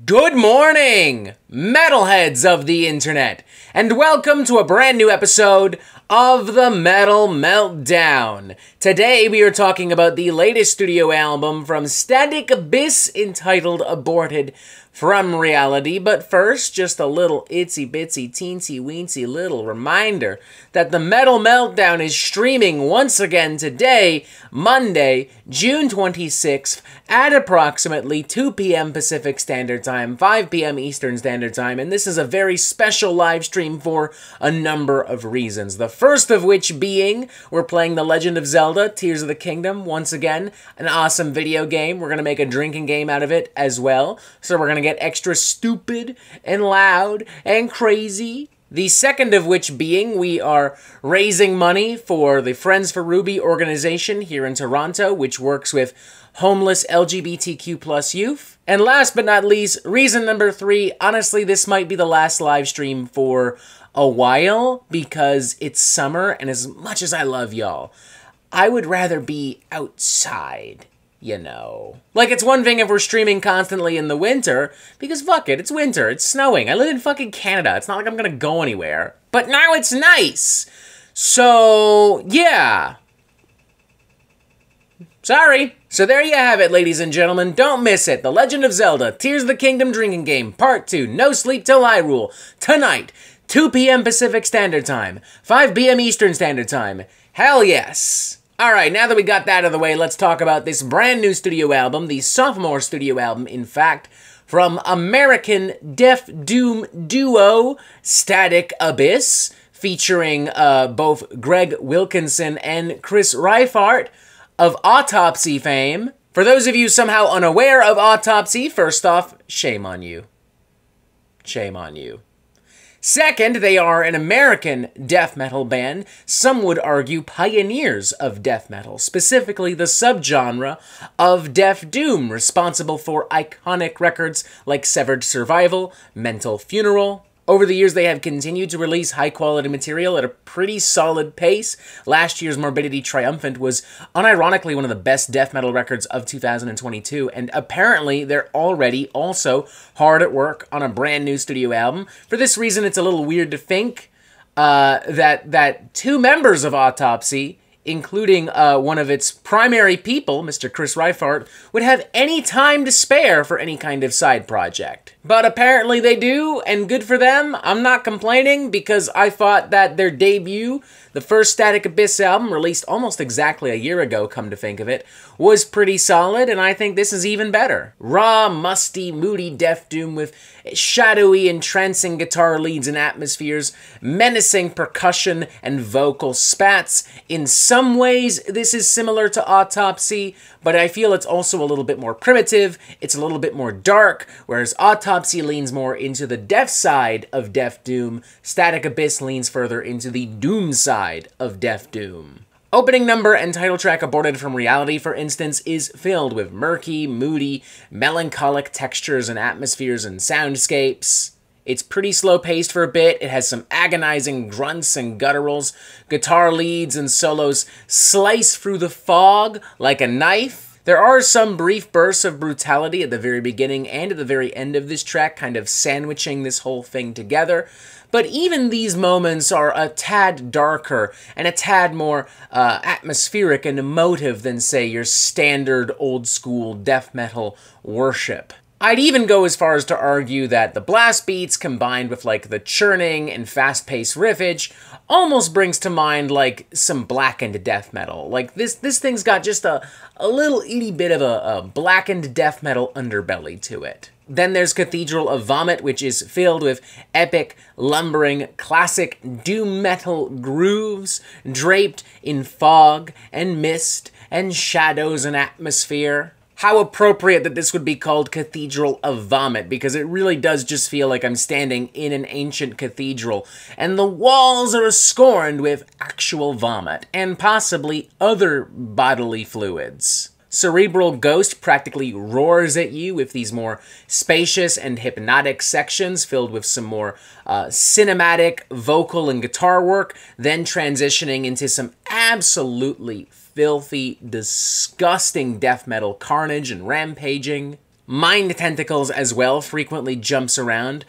Good morning, metalheads of the internet, and welcome to a brand new episode of the Metal Meltdown. Today we are talking about the latest studio album from Static Abyss entitled Aborted from Reality, but first, just a little itsy-bitsy, teensy-weensy little reminder that the Metal Meltdown is streaming once again today, Monday, June 26th, at approximately 2 p.m. Pacific Standard Time, 5 p.m. Eastern Standard Time, and this is a very special live stream for a number of reasons. The first of which being, we're playing The Legend of Zelda, Tears of the Kingdom, once again, an awesome video game. We're going to make a drinking game out of it as well, so we're going to get extra stupid and loud and crazy. The second of which being, we are raising money for the Friends for Ruby organization here in Toronto, which works with homeless LGBTQ+ youth. And last but not least, reason number 3, honestly, this might be the last live stream for a while because it's summer, and as much as I love y'all, I would rather be outside, you know. Like, it's one thing if we're streaming constantly in the winter, because fuck it, it's winter, it's snowing. I live in fucking Canada, it's not like I'm gonna go anywhere. But now it's nice! So, yeah. Sorry. So there you have it, ladies and gentlemen. Don't miss it. The Legend of Zelda, Tears of the Kingdom Drinking Game, Part 2, No Sleep Till Hyrule, tonight, 2 p.m. Pacific Standard Time, 5 p.m. Eastern Standard Time. Hell yes. Alright, now that we got that out of the way, let's talk about this brand new studio album, the sophomore studio album, in fact, from American Death Doom duo Static Abyss, featuring both Greg Wilkinson and Chris Reifert of Autopsy fame. For those of you somehow unaware of Autopsy, first off, shame on you. Shame on you. Second, they are an American death metal band, some would argue pioneers of death metal, specifically the subgenre of Death Doom, responsible for iconic records like Severed Survival, Mental Funeral. Over the years, they have continued to release high-quality material at a pretty solid pace. Last year's Morbidity Triumphant was unironically one of the best death metal records of 2022, and apparently they're already also hard at work on a brand new studio album. For this reason, it's a little weird to think that two members of Autopsy, including one of its primary people, Mr. Chris Reifert, would have any time to spare for any kind of side project. But apparently they do, and good for them. I'm not complaining, because I thought that their debut, the first Static Abyss album, released almost exactly a year ago, come to think of it, was pretty solid, and I think this is even better. Raw, musty, moody Death Doom with shadowy, entrancing guitar leads and atmospheres, menacing percussion and vocal spats. In some ways, this is similar to Autopsy, but I feel it's also a little bit more primitive, it's a little bit more dark, whereas Autopsy leans more into the death side of Death Doom, Static Abyss leans further into the doom side of Death Doom. Opening number and title track Aborted from Reality, for instance, is filled with murky, moody, melancholic textures and atmospheres and soundscapes. It's pretty slow-paced for a bit, it has some agonizing grunts and gutturals, guitar leads and solos slice through the fog like a knife. There are some brief bursts of brutality at the very beginning and at the very end of this track, kind of sandwiching this whole thing together. But even these moments are a tad darker and a tad more atmospheric and emotive than, say, your standard old-school death metal worship. I'd even go as far as to argue that the blast beats combined with like the churning and fast-paced riffage almost brings to mind like some blackened death metal. Like this thing's got just a little itty bit of a blackened death metal underbelly to it. Then there's Cathedral of Vomit, which is filled with epic, lumbering, classic doom metal grooves, draped in fog and mist and shadows and atmosphere. How appropriate that this would be called Cathedral of Vomit, because it really does just feel like I'm standing in an ancient cathedral, and the walls are scorned with actual vomit, and possibly other bodily fluids. Cerebral Ghost practically roars at you with these more spacious and hypnotic sections filled with some more cinematic vocal and guitar work, then transitioning into some absolutely filthy, disgusting death metal carnage and rampaging. Mind Tentacles as well frequently jumps around,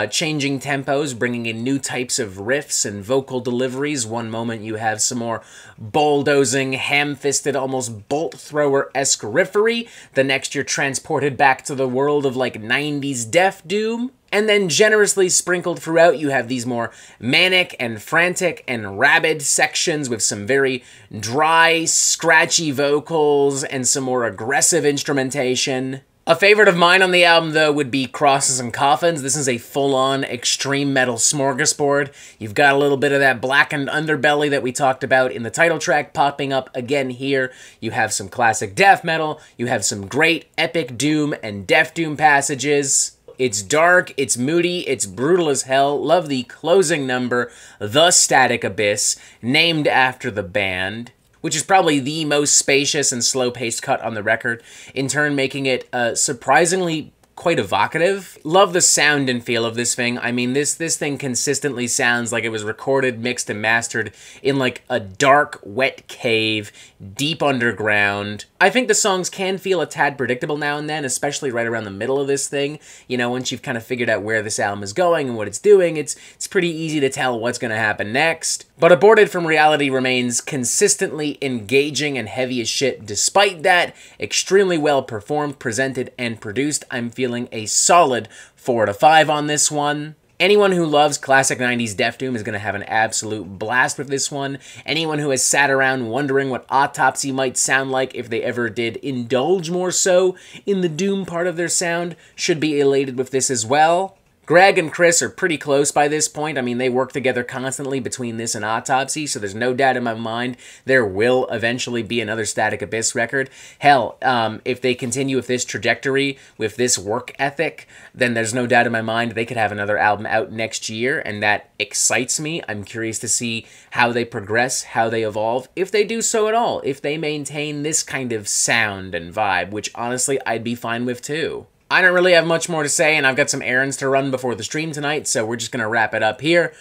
changing tempos, bringing in new types of riffs and vocal deliveries. One moment you have some more bulldozing, ham-fisted, almost bolt-thrower-esque riffery. The next you're transported back to the world of like 90s Def Doom. And then generously sprinkled throughout, you have these more manic and frantic and rabid sections with some very dry, scratchy vocals and some more aggressive instrumentation. A favorite of mine on the album, though, would be Crosses and Coffins. This is a full-on extreme metal smorgasbord. You've got a little bit of that blackened underbelly that we talked about in the title track popping up again here. You have some classic death metal. You have some great epic doom and death doom passages. It's dark, it's moody, it's brutal as hell. Love the closing number, The Static Abyss, named after the band, which is probably the most spacious and slow-paced cut on the record, in turn making it surprisingly quite evocative. Love the sound and feel of this thing. I mean, this thing consistently sounds like it was recorded, mixed, and mastered in like a dark, wet cave, deep underground. I think the songs can feel a tad predictable now and then, especially right around the middle of this thing. You know, once you've kind of figured out where this album is going and what it's doing, it's pretty easy to tell what's going to happen next. But Aborted from Reality remains consistently engaging and heavy as shit. Despite that, extremely well performed, presented, and produced. I'm feeling a solid 4 out of 5 on this one. Anyone who loves classic 90s Def Doom is going to have an absolute blast with this one. Anyone who has sat around wondering what Autopsy might sound like if they ever did indulge more so in the Doom part of their sound should be elated with this as well. Greg and Chris are pretty close by this point. I mean, they work together constantly between this and Autopsy, so there's no doubt in my mind there will eventually be another Static Abyss record. Hell, if they continue with this trajectory, with this work ethic, then there's no doubt in my mind they could have another album out next year, and that excites me. I'm curious to see how they progress, how they evolve, if they do so at all, if they maintain this kind of sound and vibe, which honestly I'd be fine with too. I don't really have much more to say, and I've got some errands to run before the stream tonight, so we're just going to wrap it up here.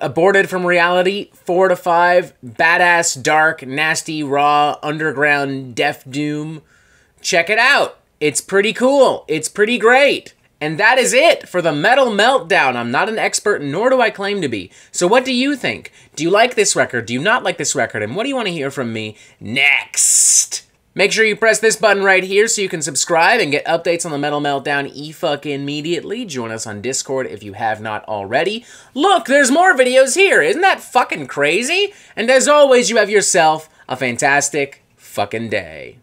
Aborted from Reality, 4 out of 5. Badass, dark, nasty, raw, underground, Def Doom. Check it out. It's pretty cool. It's pretty great. And that is it for the Metal Meltdown. I'm not an expert, nor do I claim to be. So what do you think? Do you like this record? Do you not like this record? And what do you want to hear from me next? Make sure you press this button right here so you can subscribe and get updates on the Metal Meltdown immediately. Join us on Discord if you have not already. Look, there's more videos here. Isn't that fucking crazy? And as always, you have yourself a fantastic fucking day.